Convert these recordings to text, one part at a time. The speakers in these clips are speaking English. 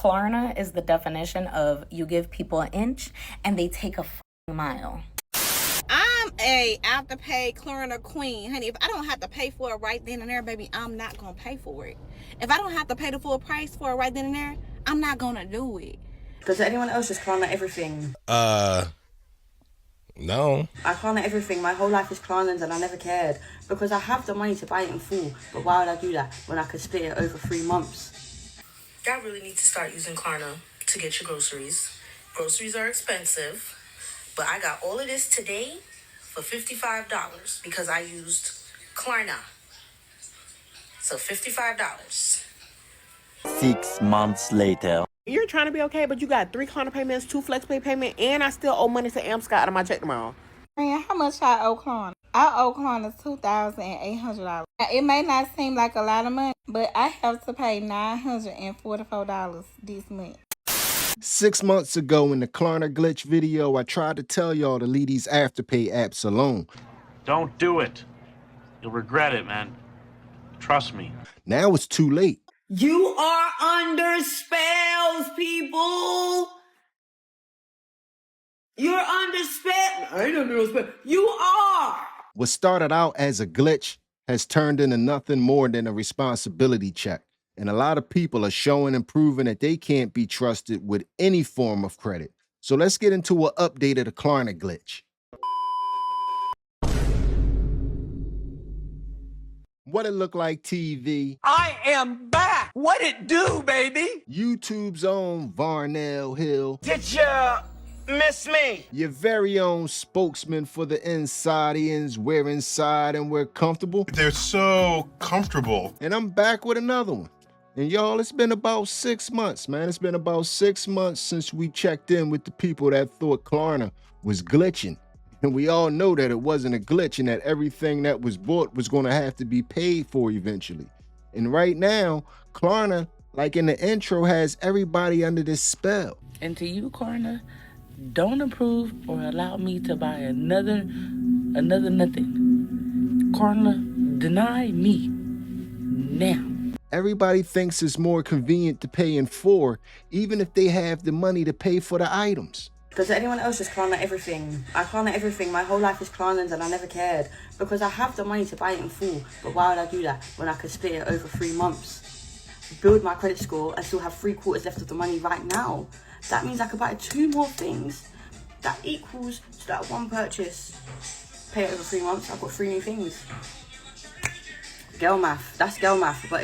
Klarna is the definition of you give people an inch and they take a mile. I'm a after-pay Klarna queen, honey. If I don't have to pay for it right then and there, baby, I'm not gonna pay for it. If I don't have to pay the full price for it right then and there, I'm not gonna do it. Does anyone else just Klarna everything? No. I Klarna everything. My whole life is Klarna's and I never cared because I have the money to buy it in full. But why would I do that when I could split it over 3 months? Y'all really need to start using Klarna to get your groceries. Groceries are expensive, but I got all of this today for $55 because I used Klarna. So $55. 6 months later. You're trying to be okay, but you got 3 Klarna payments, 2 FlexPay payments, and I still owe money to Amscott out of my check tomorrow. Man, how much I owe Klarna? I owe Klarna $2,800. It may not seem like a lot of money, but I have to pay $944 this month. 6 months ago in the Klarna glitch video, I tried to tell y'all to leave these Afterpay apps alone. Don't do it. You'll regret it, man. Trust me. Now it's too late. You are under spells, people. You're under spell. I ain't under no spell. You are. What started out as a glitch has turned into nothing more than a responsibility check. And a lot of people are showing and proving that they can't be trusted with any form of credit. So let's get into an update of the Klarna glitch. What it look like, TV? I am back. What it do, baby? YouTube's own Varnell Hill. Did ya miss me? Your very own spokesman for the Insidians. We're inside and we're comfortable. They're so comfortable. And I'm back with another one. And y'all, it's been about 6 months, man. It's been about 6 months since we checked in with the people that thought Klarna was glitching. And we all know that it wasn't a glitch and that everything that was bought was going to have to be paid for eventually. And right now, Klarna, like in the intro, has everybody under this spell. And to you, Klarna, don't approve or allow me to buy another nothing. Klarna, deny me now. Everybody thinks it's more convenient to pay in full, even if they have the money to pay for the items. Does anyone else just Klarna everything? I Klarna everything. My whole life is Klarna's and I never cared because I have the money to buy it in full. But why would I do that when I could split it over 3 months? Build my credit score and still have 3/4 left of the money right now. That means I could buy 2 more things. That equals to that one purchase. Pay it over 3 months. I've got 3 new things. Girl math. That's girl math, but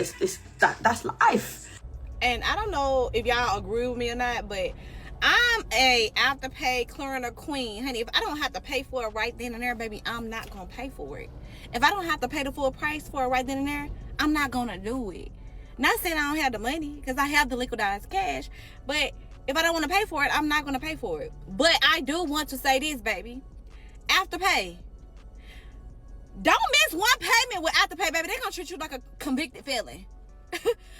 that's life. And I don't know if y'all agree with me or not, but I'm a after-pay Klarna queen, honey. If I don't have to pay for it right then and there, baby, I'm not gonna pay for it. If I don't have to pay the full price for it right then and there, I'm not gonna do it. Not saying I don't have the money, because I have the liquidized cash, but if I don't want to pay for it, I'm not gonna pay for it. But I do want to say this, baby. Afterpay. Don't miss one payment with Afterpay, baby. They're gonna treat you like a convicted felon.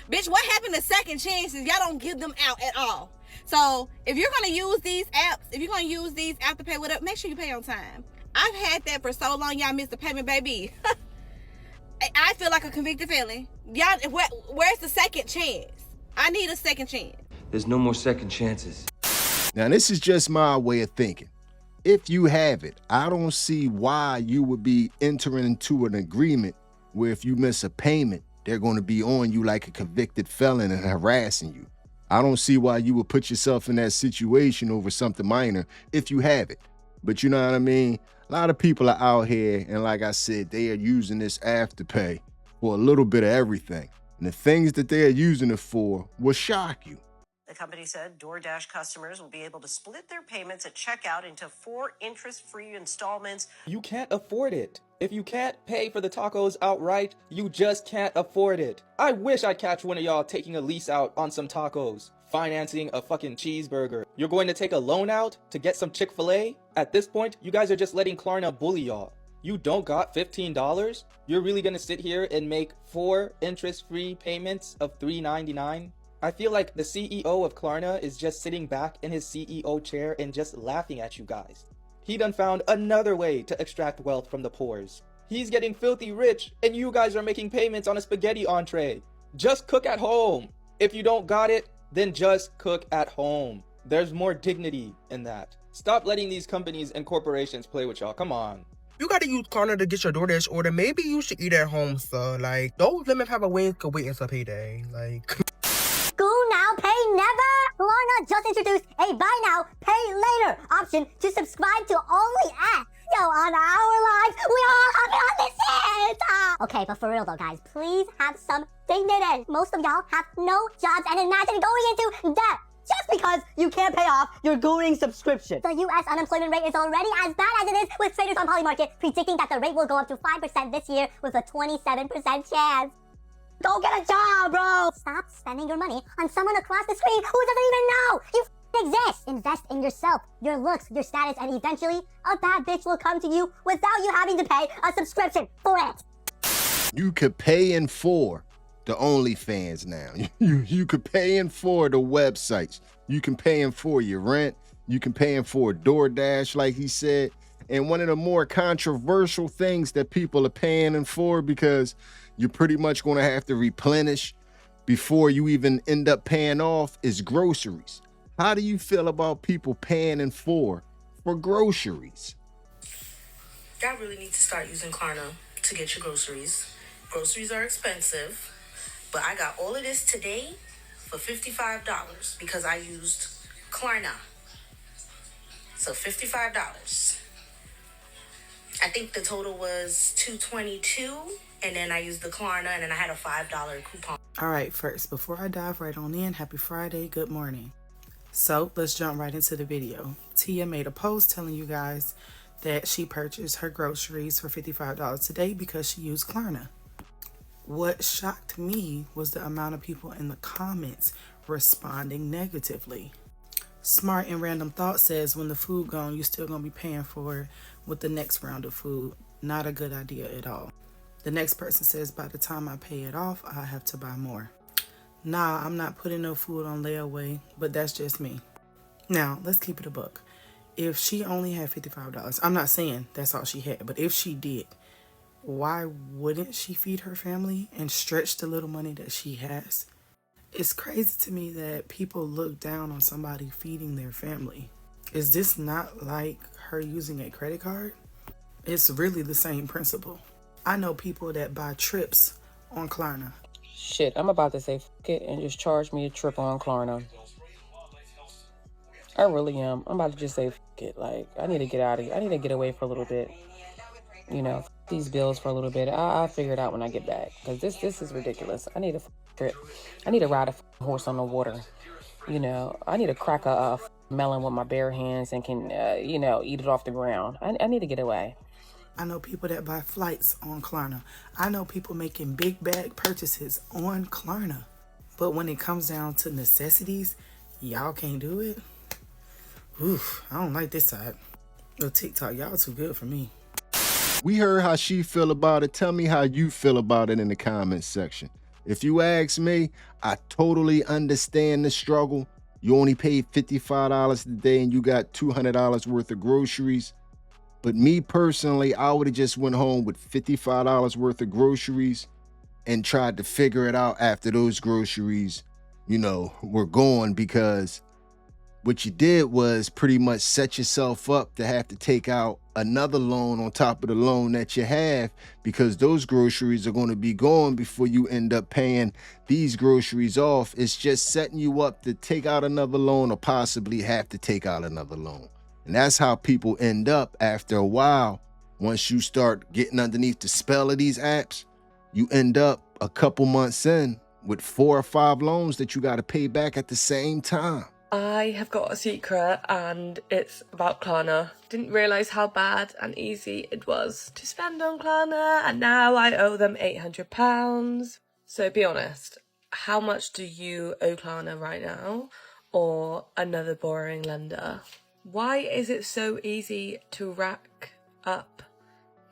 Bitch, what happened to second chances? Y'all don't give them out at all. So if you're gonna use these apps, if you're gonna use these Afterpay, whatever, make sure you pay on time. I've had that for so long, y'all missed the payment, baby. I feel like a convicted felon. Y'all, where's the second chance? I need a second chance. There's no more second chances. Now, this is just my way of thinking. If you have it, I don't see why you would be entering into an agreement where if you miss a payment, they're going to be on you like a convicted felon and harassing you. I don't see why you would put yourself in that situation over something minor if you have it. But you know what I mean? A lot of people are out here, and like I said, they are using this Afterpay for a little bit of everything. And the things that they are using it for will shock you. The company said DoorDash customers will be able to split their payments at checkout into 4 interest-free installments. You can't afford it. If you can't pay for the tacos outright, you just can't afford it. I wish I'd catch one of y'all taking a lease out on some tacos, financing a fucking cheeseburger. You're going to take a loan out to get some Chick-fil-A? At this point, you guys are just letting Klarna bully y'all. You don't got $15? You're really gonna sit here and make 4 interest-free payments of $3.99? I feel like the CEO of Klarna is just sitting back in his CEO chair and just laughing at you guys. He done found another way to extract wealth from the poors. He's getting filthy rich and you guys are making payments on a spaghetti entree. Just cook at home. If you don't got it, then just cook at home. There's more dignity in that. Stop letting these companies and corporations play with y'all. Come on. You gotta use Klarna to get your DoorDash order. Maybe you should eat at home, sir. Like, those lemon pepper wings could wait until payday. Like... School now, pay never? Klarna just introduced a buy now, pay later option to subscribe to only ads. Yo, on our lives, we all have it on this shit! Okay, but for real though, guys, please have some dignity. Most of y'all have no jobs and imagine going into debt just because you can't pay off your Gooring subscription. The U.S. unemployment rate is already as bad as it is, with traders on Polymarket predicting that the rate will go up to 5% this year with a 27% chance. Go get a job, bro! Stop spending your money on someone across the screen who doesn't even know you exist. Invest in yourself, your looks, your status, and eventually a bad bitch will come to you without you having to pay a subscription for it. You could pay in for the OnlyFans now. You could pay in for the websites. You can pay in for your rent. You can pay in for DoorDash, like he said. And one of the more controversial things that people are paying in for, because you're pretty much going to have to replenish before you even end up paying off, is groceries. How do you feel about people paying in for groceries? Y'all really need to start using Klarna to get your groceries. Groceries are expensive, but I got all of this today for $55 because I used Klarna. So $55. I think the total was $222, and then I used the Klarna, and then I had a $5 coupon. All right, first, before I dive right on in, happy Friday, good morning. So let's jump right into the video. Tia made a post telling you guys that she purchased her groceries for $55 today because she used Klarna. What shocked me was the amount of people in the comments responding negatively. Smart and Random Thought says, when the food gone, you still gonna be paying for it with the next round of food. Not a good idea at all. The next person says, by the time I pay it off, I have to buy more. Nah, I'm not putting no food on layaway, but that's just me. Now, let's keep it a buck. If she only had $55, I'm not saying that's all she had, but if she did, why wouldn't she feed her family and stretch the little money that she has? It's crazy to me that people look down on somebody feeding their family. Is this not like her using a credit card? It's really the same principle. I know people that buy trips on Klarna. Shit, I'm about to say f it and just charge me a trip on Klarna. I really am. I'm about to just say f it. Like, I need to get out of here. I need to get away for a little bit. You know, f these bills for a little bit. I'll figure it out when I get back. Because this is ridiculous. I need a trip. I need to ride a horse on the water. You know, I need to crack a melon with my bare hands and can, you know, eat it off the ground. I need to get away. I know people that buy flights on Klarna. I know people making big bag purchases on Klarna. But when it comes down to necessities, y'all can't do it. Oof, I don't like this side. Little TikTok, y'all too good for me. We heard how she feel about it. Tell me how you feel about it in the comments section. If you ask me, I totally understand the struggle. You only paid $55 today and you got $200 worth of groceries. But me personally, I would have just went home with $55 worth of groceries and tried to figure it out after those groceries, you know, were gone, because what you did was pretty much set yourself up to have to take out another loan on top of the loan that you have, because those groceries are going to be gone before you end up paying these groceries off. It's just setting you up to take out another loan or possibly have to take out another loan. And that's how people end up after a while. Once you start getting underneath the spell of these apps, you end up a couple months in with 4 or 5 loans that you got to pay back at the same time. I have got a secret and it's about Klarna. Didn't realise how bad and easy it was to spend on Klarna, and now I owe them £800. So be honest, how much do you owe Klarna right now, or another boring lender? Why is it so easy to rack up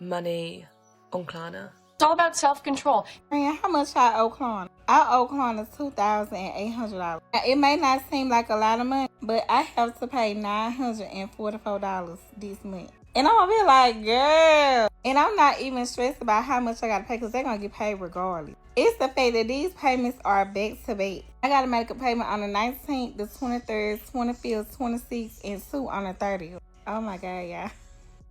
money on Klarna? It's all about self-control. Man, how much I owe Klarna? I owe Klarna $2,800. It may not seem like a lot of money, but I have to pay $944 this month. And I'm gonna be like, girl. And I'm not even stressed about how much I gotta pay, because they're gonna get paid regardless. It's the fact that these payments are back to back. I gotta make a payment on the 19th, the 23rd, 25th, 26th, and 2 on the 30th. Oh my God, y'all.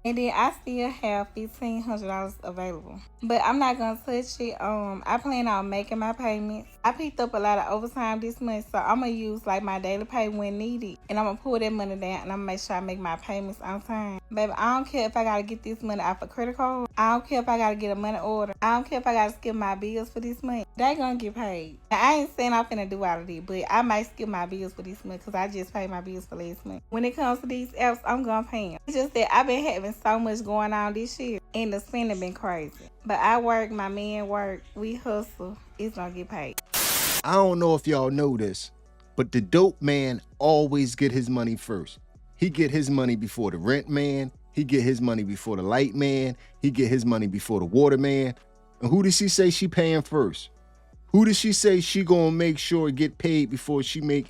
And then I still have $1,500 available. But I'm not gonna touch it. I plan on making my payments. I picked up a lot of overtime this month, so I'm gonna use like my daily pay when needed. And I'm gonna pull that money down and I'm gonna make sure I make my payments on time. Baby, I don't care if I gotta get this money off a credit card. I don't care if I gotta get a money order. I don't care if I gotta skip my bills for this month. They gonna get paid. Now, I ain't saying I'm finna do all of it, but I might skip my bills for this month because I just paid my bills for last month. When it comes to these apps, I'm gonna pay them. It's just that I've been having so much going on this year and the spending been crazy. But I work, my man work, we hustle. It's gonna get paid. I don't know if y'all know this, but the dope man always get his money first. He get his money before the rent man. He get his money before the light man. He get his money before the water man. And who does she say she paying first? Who does she say she gonna make sure get paid before she make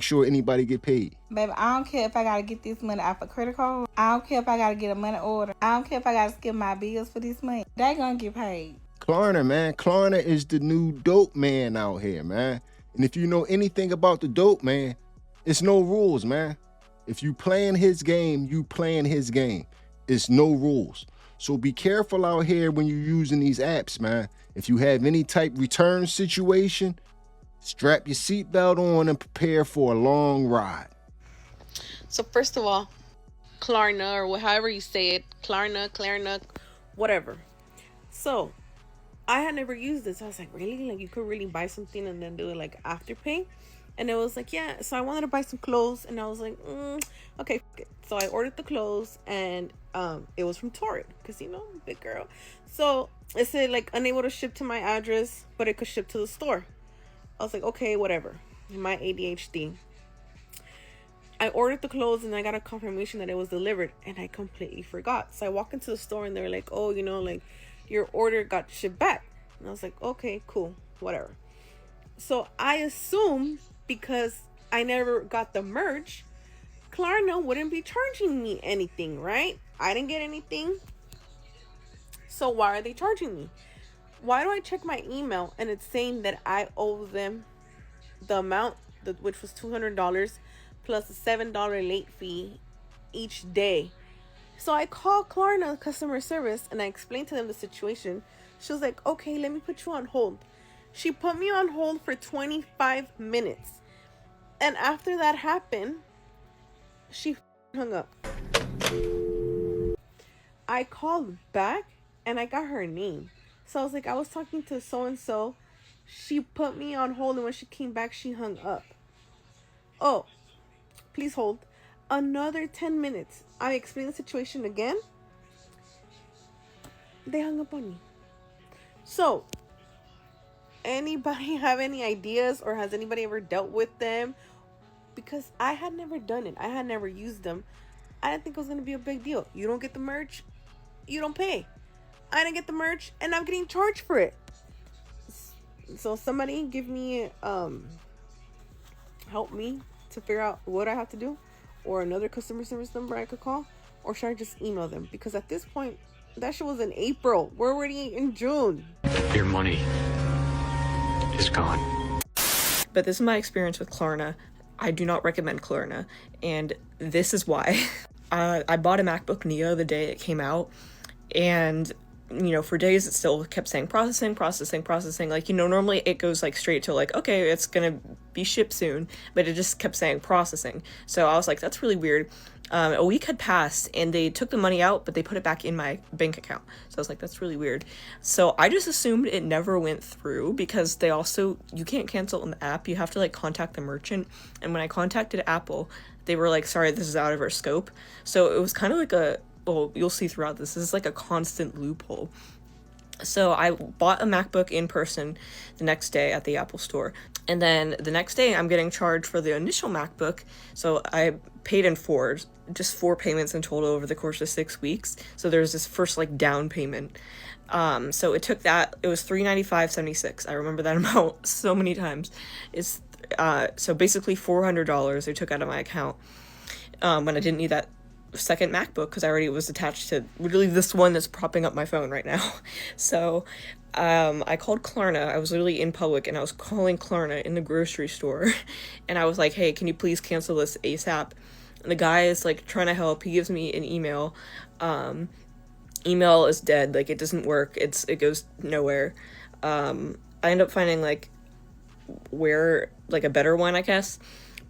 sure anybody get paid? Baby, I don't care if I gotta get this money off a credit card. I don't care if I gotta get a money order. I don't care if I gotta skip my bills for this month. They gonna get paid. Klarna, man. Klarna is the new dope man out here, man. And if you know anything about the dope man, it's no rules, man. If you playing his game, you playing his game. It's no rules. So be careful out here when you're using these apps, man. If you have any type return situation, strap your seatbelt on and prepare for a long ride. So first of all, Klarna, or however you say it, Klarna, whatever. So I had never used this. I was like, really? Like, you could really buy something and then do it like Afterpay? And it was like, yeah. So I wanted to buy some clothes, and I was like, okay. So I ordered the clothes, and it was from Torrid, because, you know, big girl. So it said like unable to ship to my address, but it could ship to the store. I was like, okay, whatever. My ADHD. I ordered the clothes and I got a confirmation that it was delivered, and I completely forgot. So I walked into the store and they were like, oh, you know, like your order got shipped back. And I was like, okay, cool, whatever. So I assumed because I never got the merch, Klarna wouldn't be charging me anything, right? I didn't get anything. So why are they charging me? Why do I check my email and it's saying that I owe them the amount, which was $200 plus a $7 late fee each day? So I called Klarna customer service and I explained to them the situation. She was like, okay, let me put you on hold. She put me on hold for 25 minutes. And after that happened, she hung up. I called back and I got her name. So I was like, I was talking to so-and-so. She put me on hold, and when she came back, she hung up. Oh, please hold. Another 10 minutes. I explained the situation again. They hung up on me. So, anybody have any ideas, or has anybody ever dealt with them? Because I had never done it. I had never used them. I didn't think it was going to be a big deal. You don't get the merch, you don't pay. I didn't get the merch and I'm getting charged for it. So somebody give me, help me to figure out what I have to do, or another customer service number I could call, or should I just email them? Because at this point, that shit was in April. We're already in June. Your money is gone. But this is my experience with Klarna. I do not recommend Klarna, and this is why. I bought a MacBook Neo the day it came out, and you know, for days it still kept saying processing. Like, you know, normally it goes like straight to like, okay, it's gonna be shipped soon, but it just kept saying processing. So I was like, that's really weird. A week had passed and they took the money out, but they put it back in my bank account. So I was like, that's really weird. So I just assumed it never went through, because they also, you can't cancel an app. You have to like contact the merchant. And when I contacted Apple, they were like, sorry, this is out of our scope. So it was kind of like well, you'll see throughout this is like a constant loophole. So I bought a MacBook in person the next day at the Apple store. And then the next day I'm getting charged for the initial MacBook. So I paid in just four payments in total over the course of 6 weeks. So there's this first like down payment. So it took that, it was $395.76. I remember that amount so many times. It's so basically $400 they took out of my account when I didn't need that second MacBook, because I already was attached to literally this one that's propping up my phone right now. So I called Klarna. I was literally in public and I was calling Klarna in the grocery store. And I was like, hey, can you please cancel this ASAP? And the guy is like trying to help. He gives me an email. Email is dead. Like, it doesn't work. It goes nowhere. I end up finding like a better one, I guess.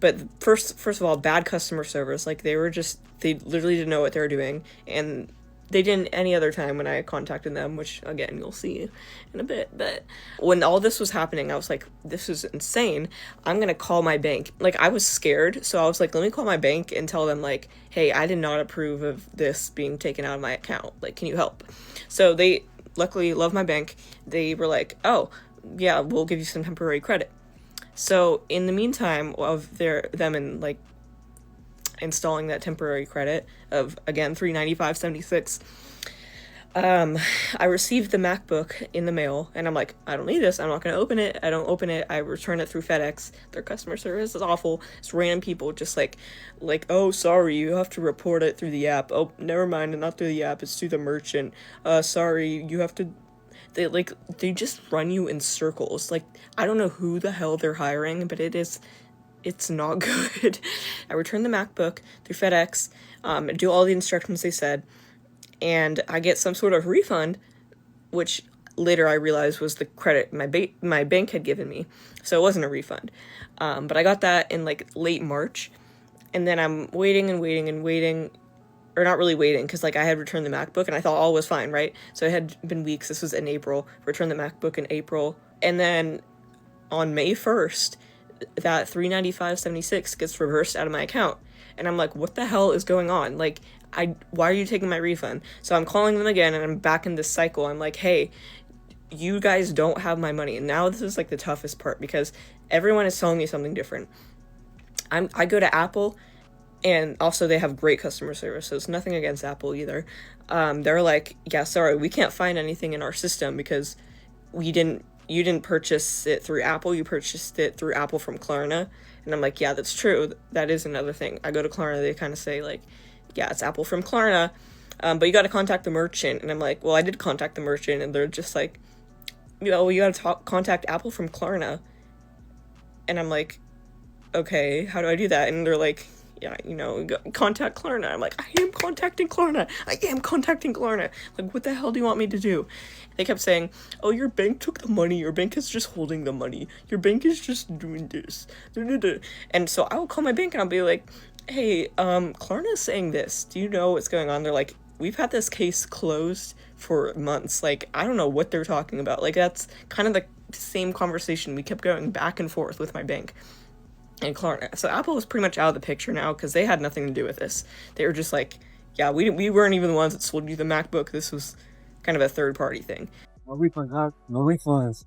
But first of all, bad customer service. Like, they literally didn't know what they were doing, and they didn't any other time when I contacted them, which again you'll see in a bit. But when all this was happening, I was like, this is insane. I'm gonna call my bank. Like, I was scared, so I was like, let me call my bank and tell them like, hey, I did not approve of this being taken out of my account. Like, can you help? So they luckily love my bank. They were like, oh yeah, we'll give you some temporary credit. So in the meantime of them and like installing that temporary credit of, again, $395.76, I received the MacBook in the mail, and I'm like, I don't need this. I'm not going to open it. I don't open it. I return it through FedEx. Their customer service is awful. It's random people just like, oh, sorry, you have to report it through the app. Oh, never mind, not through the app. It's through the merchant. Sorry, you have to. They just run you in circles. Like, I don't know who the hell they're hiring, but it's not good. I returned the MacBook through FedEx, do all the instructions they said, and I get some sort of refund, which later I realized was the credit my bank had given me, so it wasn't a refund. But I got that in like late March, and then I'm waiting, or not really waiting, because like I had returned the MacBook and I thought all was fine, right? So it had been weeks. This was in April. Returned the MacBook in April, and then on May 1st, that $395.76 gets reversed out of my account, and I'm like, what the hell is going on? Like, why are you taking my refund? So I'm calling them again, and I'm back in this cycle. I'm like, hey, you guys don't have my money. And now this is like the toughest part, because everyone is telling me something different. I go to Apple, and also they have great customer service, so it's nothing against Apple either. They're like, yeah, sorry, we can't find anything in our system because you didn't purchase it through Apple, you purchased it through Apple from Klarna. And I'm like, yeah, that's true. That is another thing. I go to Klarna, they kind of say like, yeah, it's Apple from Klarna, but you got to contact the merchant. And I'm like, well, I did contact the merchant, and they're just like, you got to contact Apple from Klarna. And I'm like, okay, how do I do that? And they're like, yeah, contact Klarna. I'm like, I am contacting Klarna. Like, what the hell do you want me to do? They kept saying, oh, your bank took the money. Your bank is just holding the money. Your bank is just doing this. And so I will call my bank and I'll be like, hey, Klarna is saying this. Do you know what's going on? They're like, we've had this case closed for months. Like, I don't know what they're talking about. Like, that's kind of the same conversation we kept going back and forth with my bank and Klarna. So Apple was pretty much out of the picture now, because they had nothing to do with this. They were just like, yeah, we weren't even the ones that sold you the MacBook. This was kind of a third-party thing. No refunds, huh? No refunds.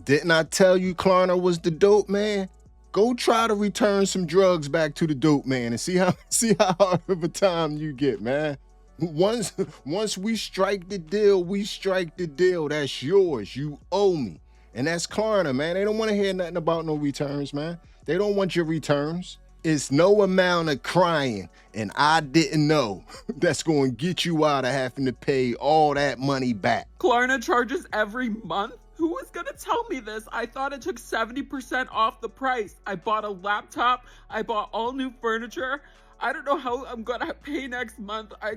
Didn't I tell you Klarna was the dope man? Go try to return some drugs back to the dope man and see how hard of a time you get, man. Once we strike the deal, we strike the deal. That's yours. You owe me. And that's Klarna, man. They don't want to hear nothing about no returns, man. They don't want your returns. It's no amount of crying and I didn't know that's going to get you out of having to pay all that money back. Klarna charges every month? Who was gonna tell me this? I thought it took 70% off the price. I bought a laptop. I bought all new furniture. I don't know how I'm gonna pay next month. I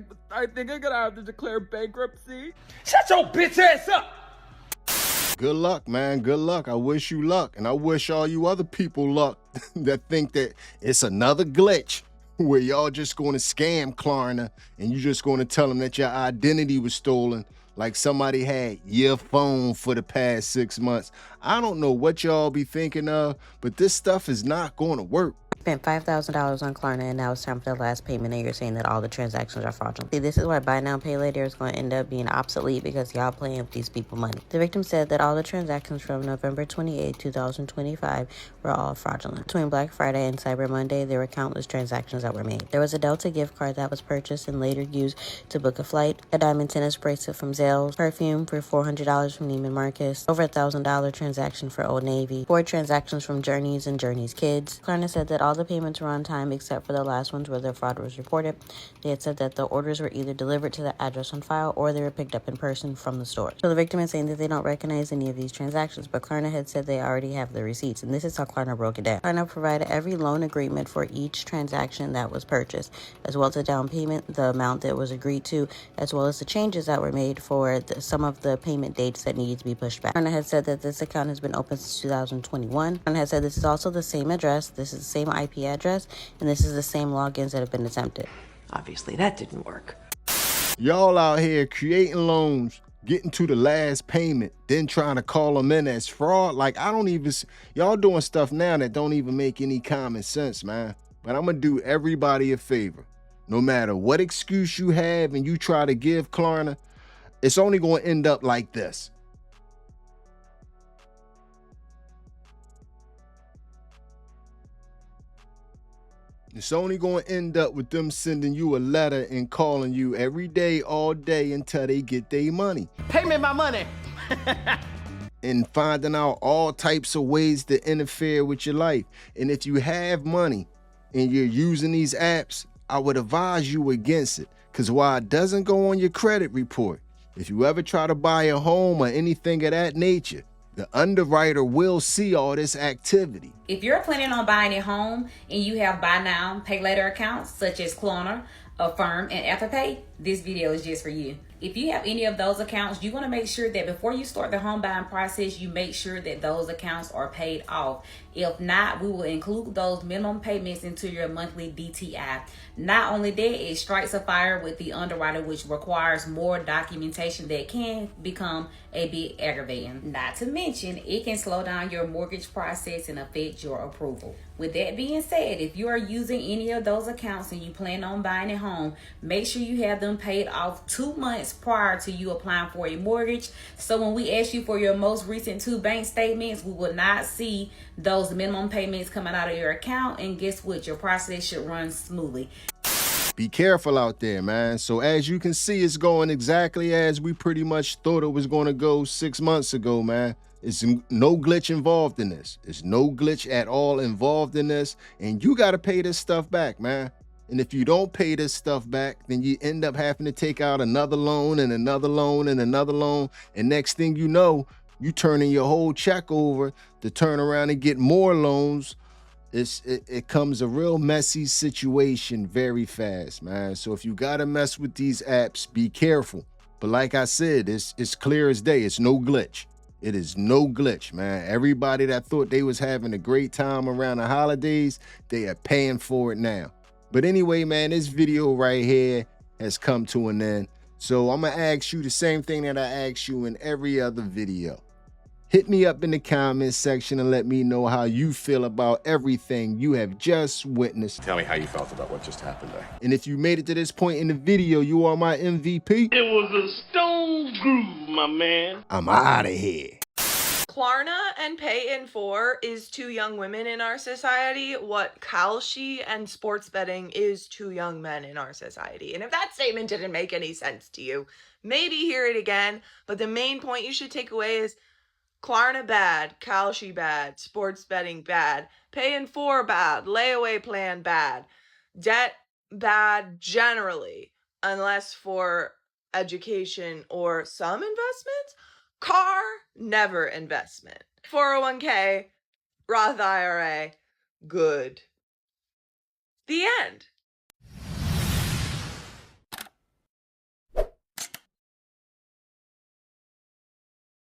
think I'm gonna have to declare bankruptcy. Shut your bitch ass up! Good luck, man. Good luck. I wish you luck. And I wish all you other people luck that think that it's another glitch where y'all just going to scam Klarna and you just going to tell them that your identity was stolen like somebody had your phone for the past 6 months. I don't know what y'all be thinking of, but this stuff is not going to work. Spent $5,000 on Klarna, and now it's time for the last payment, and you're saying that all the transactions are fraudulent. See, this is why buy now, pay later is going to end up being obsolete, because y'all playing with these people money. The victim said that all the transactions from November 28, 2025 were all fraudulent. Between Black Friday and Cyber Monday, there were countless transactions that were made. There was a Delta gift card that was purchased and later used to book a flight, a diamond tennis bracelet from Zales, perfume for $400 from Neiman Marcus, over $1,000 transaction for Old Navy, 4 transactions from Journeys and Journeys Kids. Klarna said that all the payments were on time except for the last ones where the fraud was reported. They had said that the orders were either delivered to the address on file or they were picked up in person from the store. So the victim is saying that they don't recognize any of these transactions, but Klarna had said they already have the receipts, and this is how Klarna broke it down. Klarna provided every loan agreement for each transaction that was purchased, as well as the down payment, the amount that was agreed to, as well as the changes that were made for some of the payment dates that needed to be pushed back. Klarna had said that this account has been open since 2021. Klarna had said this is also the same address, this is the same IP address, and this is the same logins that have been attempted. Obviously, that didn't work. Y'all out here creating loans, getting to the last payment, then trying to call them in as fraud. Like, y'all doing stuff now that don't even make any common sense, man. But I'm gonna do everybody a favor. No matter what excuse you have and you try to give Klarna, it's only gonna end up like this. It's only going to end up with them sending you a letter and calling you every day, all day until they get their money. Pay me my money. And finding out all types of ways to interfere with your life. And if you have money and you're using these apps, I would advise you against it. Because while it doesn't go on your credit report, if you ever try to buy a home or anything of that nature, the underwriter will see all this activity. If you're planning on buying a home and you have buy now, pay later accounts such as Klarna, Affirm, and Afterpay, this video is just for you. If you have any of those accounts, you want to make sure that before you start the home buying process, you make sure that those accounts are paid off. If not, we will include those minimum payments into your monthly DTI. Not only that, it strikes a fire with the underwriter, which requires more documentation that can become a bit aggravating. Not to mention, it can slow down your mortgage process and affect your approval. With that being said, if you are using any of those accounts and you plan on buying a home, make sure you have them paid off 2 months prior to you applying for a mortgage. So when we ask you for your most recent 2 bank statements, we will not see those minimum payments coming out of your account. And guess what? Your process should run smoothly. Be careful out there, man. So as you can see, it's going exactly as we pretty much thought it was going to go 6 months ago, man. It's no glitch involved in this. It's no glitch at all involved in this. And you got to pay this stuff back, man. And if you don't pay this stuff back, then you end up having to take out another loan and another loan and another loan. And next thing you know, you turning your whole check over to turn around and get more loans. It comes a real messy situation very fast, man. So if you gotta mess with these apps, be careful. But like I said, it's clear as day. It's no glitch. It is no glitch, man. Everybody that thought they was having a great time around the holidays, they are paying for it now. But anyway, man, this video right here has come to an end. So I'm gonna ask you the same thing that I asked you in every other video. Hit me up in the comments section and let me know how you feel about everything you have just witnessed. Tell me how you felt about what just happened there. And if you made it to this point in the video, you are my MVP. It was a stone groove, my man. I'm out of here. Klarna and Pay in 4 is 2 young women in our society what Kalshi and sports betting is 2 young men in our society. And if that statement didn't make any sense to you, maybe hear it again. But the main point you should take away is Klarna bad, Kalshi bad, sports betting bad, Pay in 4 bad, layaway plan bad, debt bad generally, unless for education or some investments. Car, never investment. 401k, Roth IRA, good. The end.